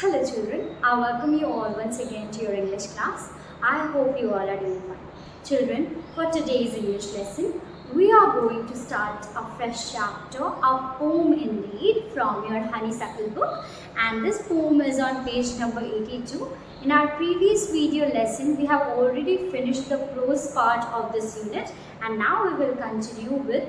Hello children, I welcome you all once again to your English class. I hope you all are doing fine. Children, for today's English lesson, we are going to start a fresh chapter, a poem indeed, from your Honeysuckle book, and this poem is on page number 82. In our previous video lesson, we have already finished the prose part of this unit, and now we will continue with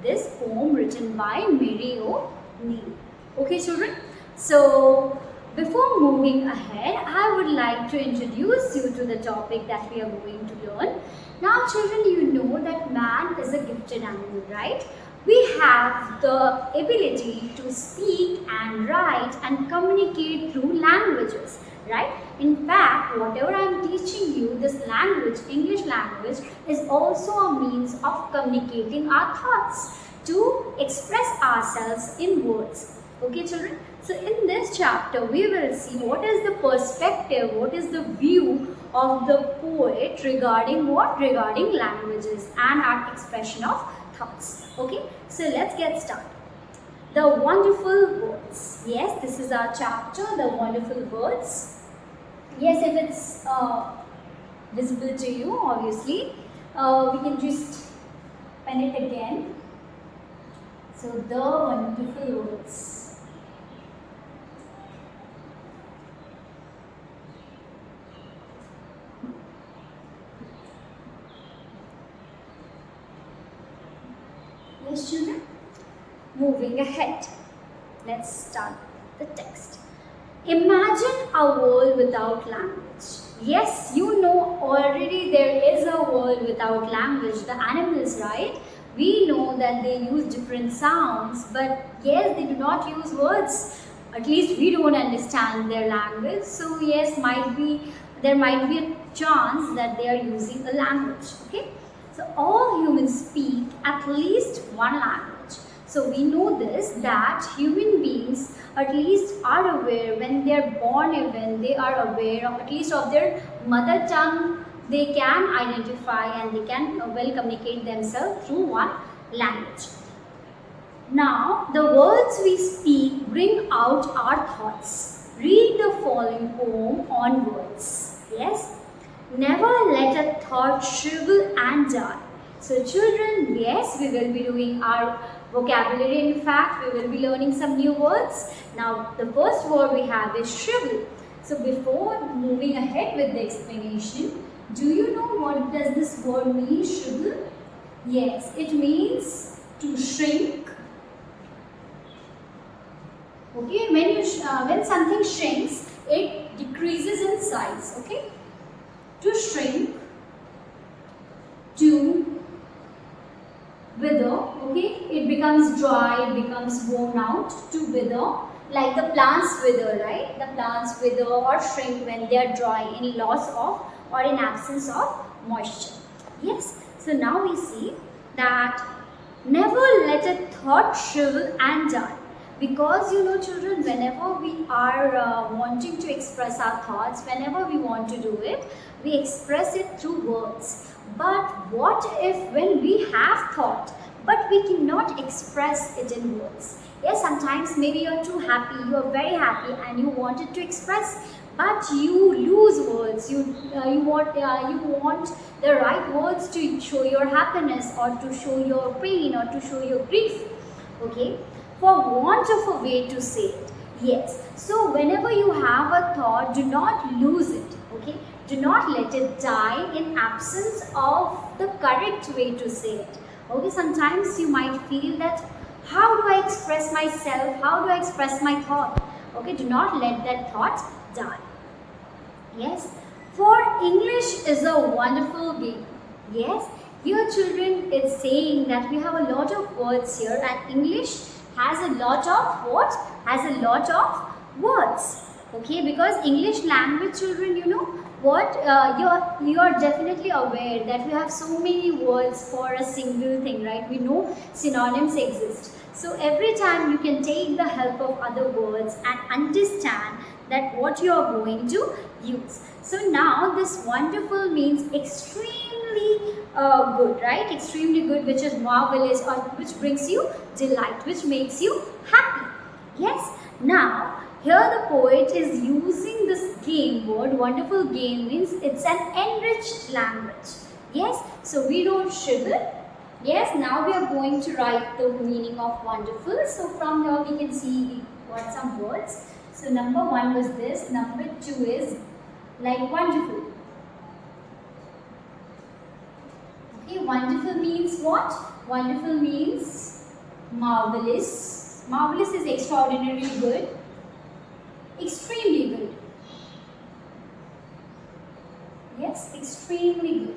this poem written by Mary O'Neill. Okay children, so before moving ahead, I would like to introduce you to the topic that we are going to learn. Now children, you know that man is a gifted animal, right? We have the ability to speak and write and communicate through languages, right? In fact, whatever I am teaching you, this language, English language, is also a means of communicating our thoughts, to express ourselves in words. Okay children, so in this chapter we will see what is the perspective, what is the view of the poet regarding what? Regarding languages and our expression of thoughts. Okay, so let's get started. The wonderful words. Yes, this is our chapter, the wonderful words. Yes, if it's visible to you, obviously, we can just pen it again. So the wonderful words. Yes, children. Moving ahead, let's start the text. Imagine a world without language. Yes, you know already there is a world without language. The animals, right? We know that they use different sounds, but yes, they do not use words. At least we don't understand their language. So yes, there might be a chance that they are using a language. Okay. So all humans speak at least one language. So we know this, that human beings at least are aware when they are born, even they are aware of at least of their mother tongue. They can identify and they can well communicate themselves through one language. Now the words we speak bring out our thoughts. Read the following poem on words. Yes. Never let a thought shrivel and die. So children, yes, we will be doing our vocabulary. In fact, we will be learning some new words. Now the first word we have is shrivel. So before moving ahead with the explanation, do you know what does this word mean, shrivel? Yes, it means to shrink. Okay, when something shrinks, it decreases in size. Okay. To shrink, to wither, okay, it becomes dry, it becomes worn out, to wither, like the plants wither, right? The plants wither or shrink when they are dry in loss of or in absence of moisture. Yes, so now we see that never let a thought shrivel and die. Because you know children, whenever we are wanting to express our thoughts, whenever we want to do it, we express it through words. But what if when we have thought, but we cannot express it in words? Yes, sometimes maybe you are too happy, you are very happy and you wanted to express, but you lose words. You want the right words to show your happiness or to show your pain or to show your grief. Okay. For want of a way to say it. Yes. So whenever you have a thought, do not lose it. Okay. Do not let it die in absence of the correct way to say it. Okay. Sometimes you might feel that, how do I express myself? How do I express my thought? Okay. Do not let that thought die. Yes. For English is a wonderful game. Yes. Here children, it's saying that we have a lot of words here, and English has a lot of what? Has a lot of words. Okay, because English language, children, you know what? You are definitely aware that we have so many words for a single thing, right? We know synonyms exist. So every time you can take the help of other words and understand that what you are going to use. So now this wonderful means extremely good, right? Extremely good, which is marvelous, or which brings you delight, which makes you happy. Yes. Now here the poet is using this game word. Wonderful game means it's an enriched language. Yes, so we don't shrivel. Yes, now we are going to write the meaning of wonderful. So from here we can see we got some words. So number 1 was this, number 2 is like wonderful. Okay, wonderful means what? Wonderful means marvelous. Marvelous is extraordinarily good, extremely good. Yes, extremely good.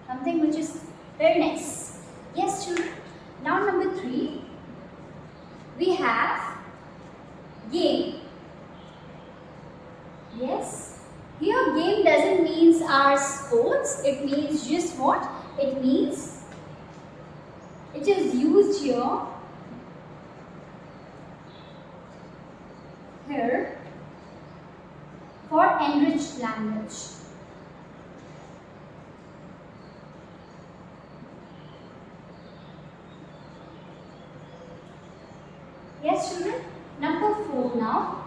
Something which is very nice. Yes, children. Now number 3, we have game. Yes. Here game doesn't mean our sports. It means just what? It means it is used here for enriched language. Yes, children. Number 4 now.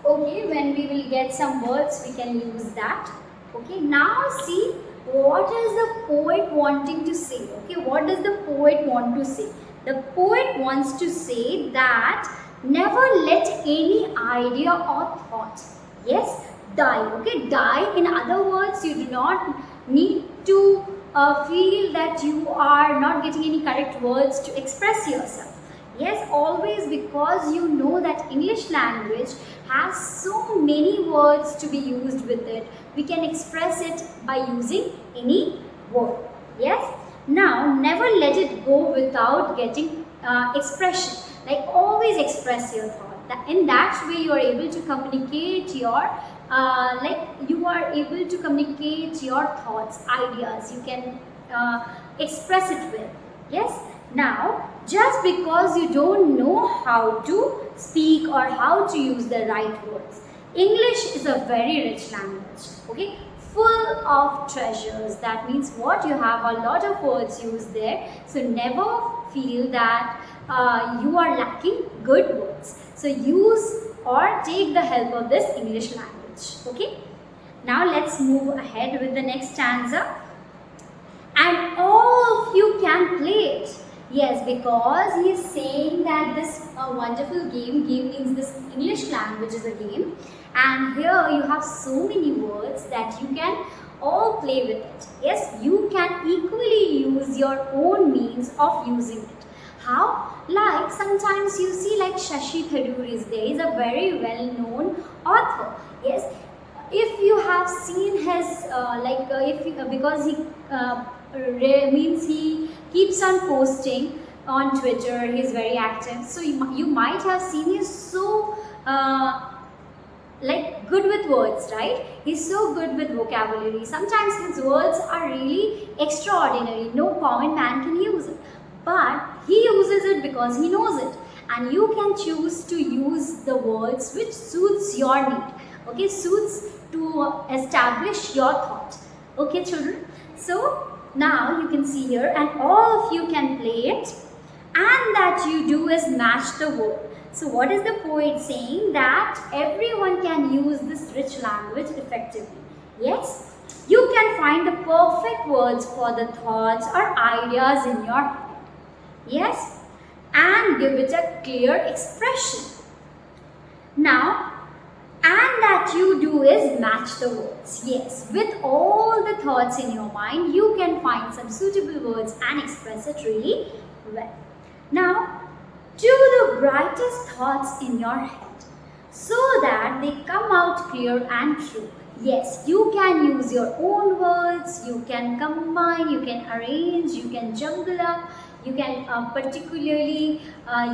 Okay, when we will get some words, we can use that. Okay, now see what is the poet wanting to say. Okay, what does the poet want to say? The poet wants to say that never let any idea or thought, yes, die. Okay, die. In other words, you do not need to feel that you are not getting any correct words to express yourself. Yes, always, because you know that English language has so many words to be used with it. We can express it by using any word. Yes. Now, never let it go without getting expression. Like always express your thought. In that way, you are able to communicate your you are able to communicate your thoughts, ideas. You can express it well. Yes. Now, just because you don't know how to speak or how to use the right words, English is a very rich language, okay, full of treasures. That means what? You have a lot of words used there. So never feel that you are lacking good words. So use or take the help of this English language, okay. Now let's move ahead with the next stanza. And all of you can play it. Yes, because he is saying that this wonderful game means this English language is a game, and here you have so many words that you can all play with it. Yes, you can equally use your own means of using it. How? Like sometimes you see like Shashi Tharoor is there. He is a very well known author. Yes, if you have seen his because he means he keeps on posting on Twitter, he is very active, so you might have seen he is so like good with words, right? He's so good with vocabulary. Sometimes his words are really extraordinary, no common man can use it, but he uses it because he knows it, and you can choose to use the words which suits your need, okay, suits to establish your thought. Okay, children, so now you can see here, and all of you can play it, and that you do is match the word. So what is the poet saying? That everyone can use this rich language effectively. Yes, you can find the perfect words for the thoughts or ideas in your head. Yes, and give it a clear expression. Now, and that you do is match the words. Yes, with all the thoughts in your mind, you can find some suitable words and express it really well. Now, do the brightest thoughts in your head so that they come out clear and true. Yes, you can use your own words, you can combine, you can arrange, you can jumble up, you can particularly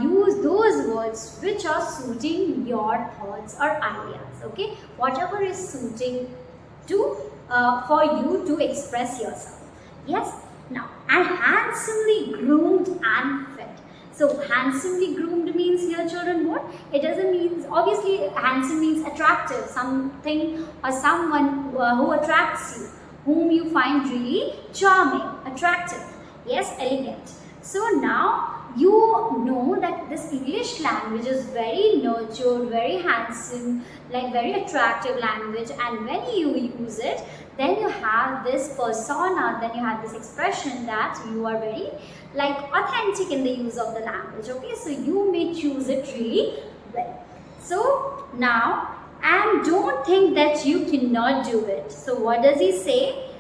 use those words which are suiting your thoughts or ideas, okay, whatever is suiting to for you to express yourself. Yes, now, and handsomely groomed and fed. So handsomely groomed means here, children, what? It doesn't mean, obviously handsome means attractive, something or someone who attracts you, whom you find really charming, attractive, yes, elegant. So now you know that this English language is very nurtured, very handsome, like very attractive language, and when you use it, then you have this persona, then you have this expression that you are very like authentic in the use of the language. Okay, so you may choose it really well. So now, and don't think that you cannot do it. So what does he say?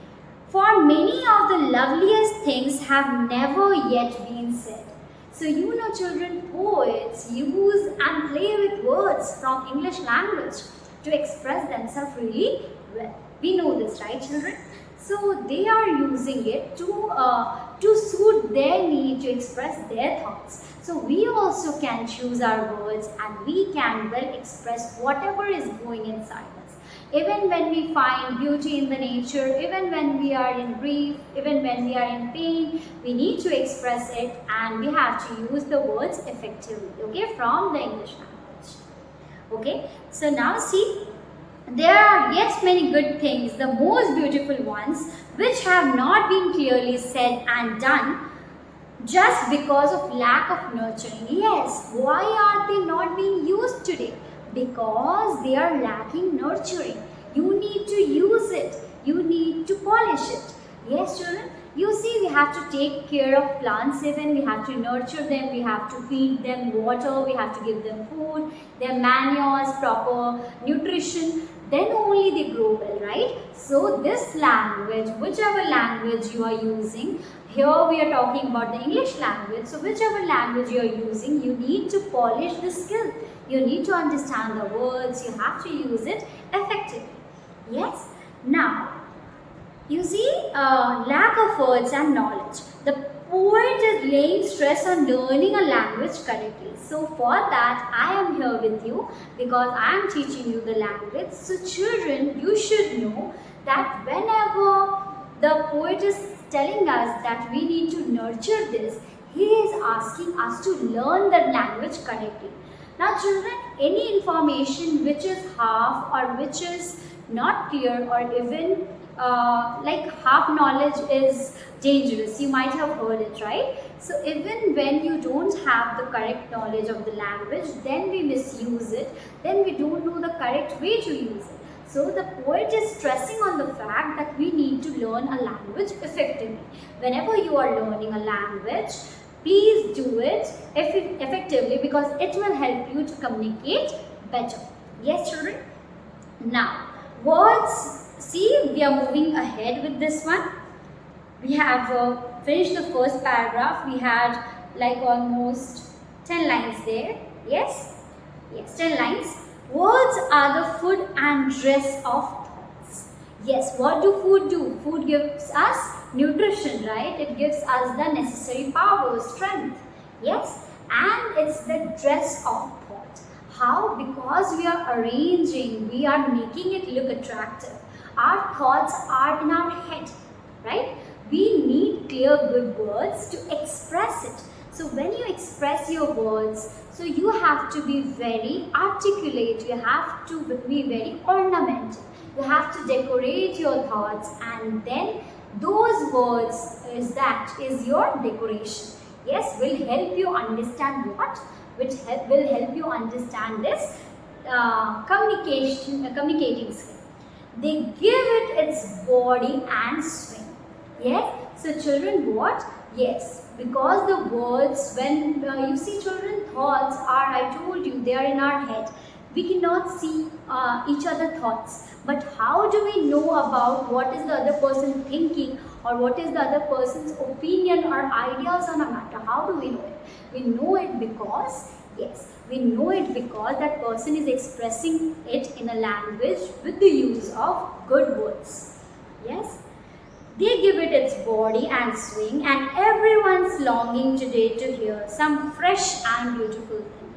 For many of the loveliest things have never yet been said. So you know, children, poets use and play with words from English language to express themselves really well. We know this, right, children? So they are using it to suit their need, to express their thoughts. So we also can choose our words and we can well express whatever is going inside us. Even when we find beauty in the nature, even when we are in grief, even when we are in pain, we need to express it and we have to use the words effectively, okay, from the English language. Okay, so now see, there are yet many good things, the most beautiful ones, which have not been clearly said and done just because of lack of nurturing. Yes, why are they not being used today? Because they are lacking nurturing. You need to use it. You need to polish it. Yes, children. You see, we have to take care of plants even. We have to nurture them. We have to feed them water. We have to give them food, their manures, proper nutrition. Then only they grow well, right? So this language, whichever language you are using, here we are talking about the English language. So whichever language you are using, you need to polish the skill. You need to understand the words. You have to use it effectively. Yes. Now, you see, lack of words and knowledge. The poet is laying stress on learning a language correctly. So for that, I am here with you because I am teaching you the language. So children, you should know that whenever the poet is telling us that we need to nurture this, he is asking us to learn the language correctly. Now children, any information which is half or which is not clear or even like half knowledge is dangerous. You might have heard it, right? So even when you don't have the correct knowledge of the language, then we misuse it, then we don't know the correct way to use it. So the poet is stressing on the fact that we need to learn a language effectively. Whenever you are learning a language, please do it effectively because it will help you to communicate better. Yes, children? Now, words. See, we are moving ahead with this one. We have finished the first paragraph. We had like almost 10 lines there. Yes? Yes, 10 lines. Words are the food and dress of thoughts. Yes, what do food do? Food gives us nutrition, right? It gives us the necessary power, strength. Yes? And it's the dress of thought. How? Because we are arranging, we are making it look attractive. Our thoughts are in our head, right? We need clear good words to express it. So when you express your words, so you have to be very articulate, you have to be very ornamental. You have to decorate your thoughts and then those words is your decoration. Yes, will help you understand what? Which will help you understand this communicating skill. They give it its body and swing. Yes. So children, what? Yes. Because the words, when you see children, thoughts are, I told you, they are in our head. We cannot see each other thoughts. But how do we know about what is the other person thinking or what is the other person's opinion or ideas on a matter? How do we know it? We know it because, yes, we know it because that person is expressing it in a language with the use of good words. Yes. They give it its body and swing, and everyone's longing today to hear some fresh and beautiful thing.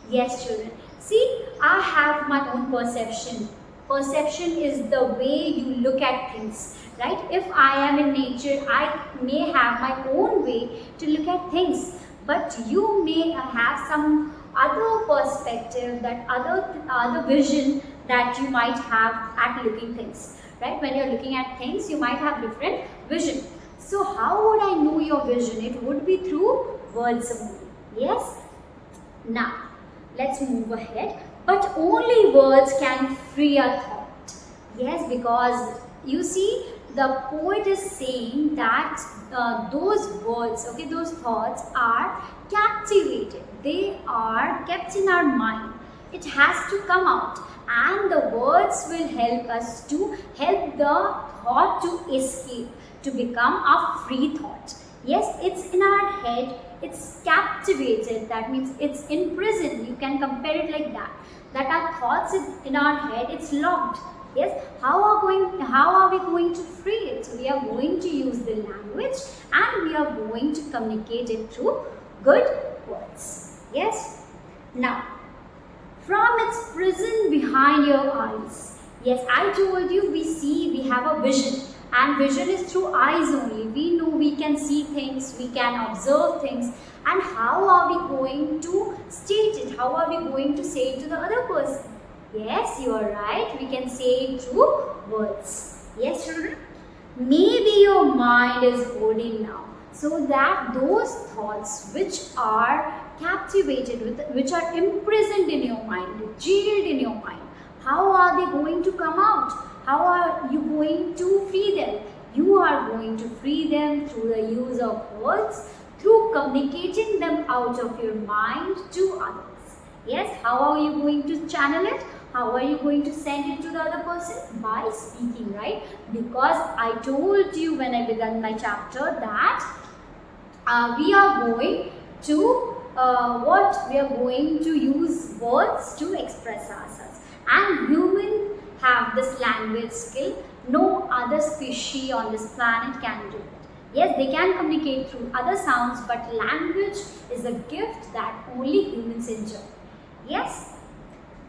Yes, children. See, I have my own perception. Perception is the way you look at things, right? If I am in nature, I may have my own way to look at things, but you may have some other perspective, that other vision that you might have at looking things, right? When you're looking at things, you might have different vision. So how would I know your vision? It would be through words only. Yes. Now, let's move ahead. But only words can free a thought. Yes, because you see, the poet is saying that those words, okay, those thoughts are captivated. They are kept in our mind. It has to come out, and the words will help us to help the thought to escape, to become a free thought. Yes, it's in our head, it's captivated, that means it's imprisoned. You can compare it like that. That our thoughts in our head, it's locked. Yes, how are we going to free it? We are going to use the language, and we are going to communicate it through good words. Yes. Now, from its prison behind your eyes. Yes, I told you we have a vision, and vision is through eyes only. We know we can see things, we can observe things, and how are we going to state it? How are we going to say it to the other person? Yes, you are right, we can say it through words. Yes, children? Maybe your mind is holding now, so that those thoughts which are captivated with, which are imprisoned in your mind, jailed in your mind, how are they going to come out? How are you going to free them? You are going to free them through the use of words, through communicating them out of your mind to others. Yes, how are you going to channel it? How are you going to send it to the other person? By speaking, right? Because I told you when I began my chapter that we are going to we are going to use words to express ourselves, and humans have this language skill. No other species on this planet can do it. Yes, they can communicate through other sounds, but language is a gift that only humans enjoy. Yes,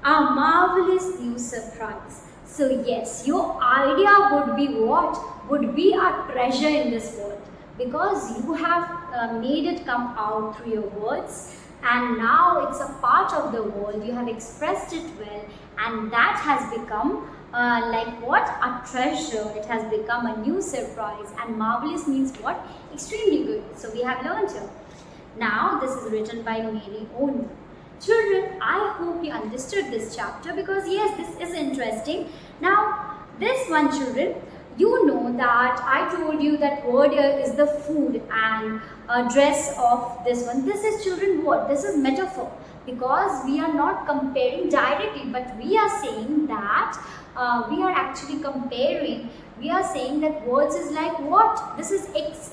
a marvelous new surprise. So yes, your idea would be what? Would be a treasure in this world, because you have made it come out through your words, and now it's a part of the world. You have expressed it well, and that has become like what? A treasure. It has become a new surprise, and marvelous means what? Extremely good. So we have learned here. Now this is written by Mary Onu. Children, I hope you understood this chapter, because yes, this is interesting. Now this one, children, you know that I told you that word here is the food and dress of this one. This is, children, what? This is metaphor, because we are not comparing directly, but we are saying that we are actually comparing. We are saying that words is like what? This is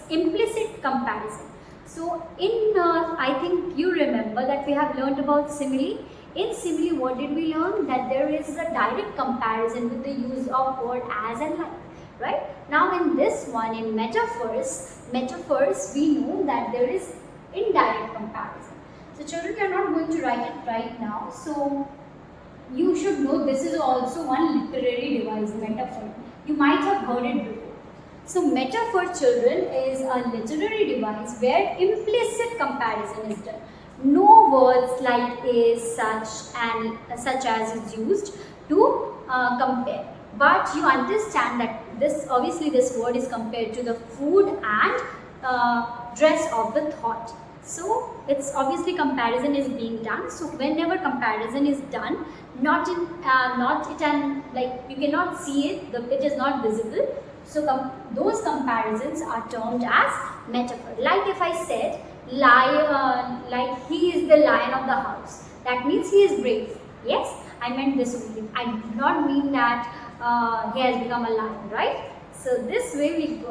implicit comparison. So in I think you remember that we have learned about simile. In simile, what did we learn? That there is a direct comparison with the use of word as and like. Right? Now in this one, in metaphors, we know that there is indirect comparison. So children, we are not going to write it right now. So you should know this is also one literary device, metaphor. You might have heard it before. So metaphor, children, is a literary device where implicit comparison is done. No words like is, such and such as is used to compare. But you understand that this, obviously this word is compared to the food and dress of the thought. So it's obviously comparison is being done. So whenever comparison is done, not like you cannot see it, it is not visible. So those comparisons are termed as metaphor. Like if I said, like he is the lion of the house, that means he is brave. Yes, I meant this only. I did not mean that he has become a lion, right? So this way we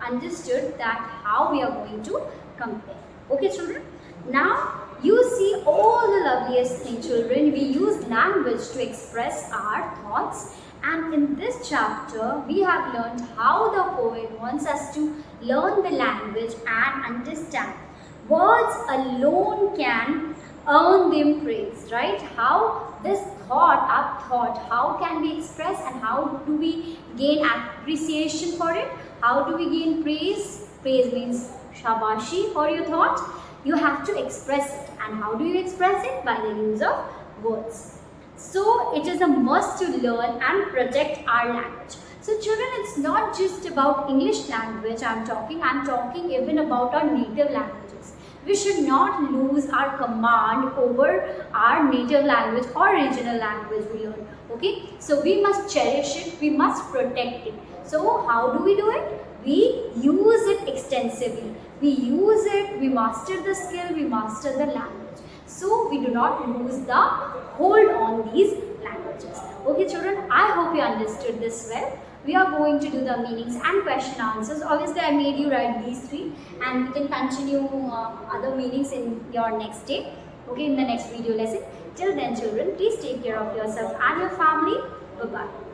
understood that how we are going to compare. Okay, children? Now you see all the loveliest thing, children. We use language to express our thoughts. And in this chapter, we have learned how the poet wants us to learn the language and understand. Words alone can earn them praise, right? How this thought, how can we express and how do we gain appreciation for it? How do we gain praise? Praise means shabashi for your thought. You have to express it. And how do you express it? By the use of words. So it is a must to learn and protect our language. So children, it's not just about English language I'm talking even about our native languages. We should not lose our command over our native language or regional language we learn. Okay, so we must cherish it, we must protect it. So how do we do it? We use it extensively. We use it, we master the skill, we master the language. So we do not lose the hold on these languages. Okay children, I hope you understood this well. We are going to do the meanings and question answers. Obviously I made you write these three, and you can continue other meanings in your next day. Okay, in the next video lesson. Till then children, please take care of yourself and your family. Bye bye.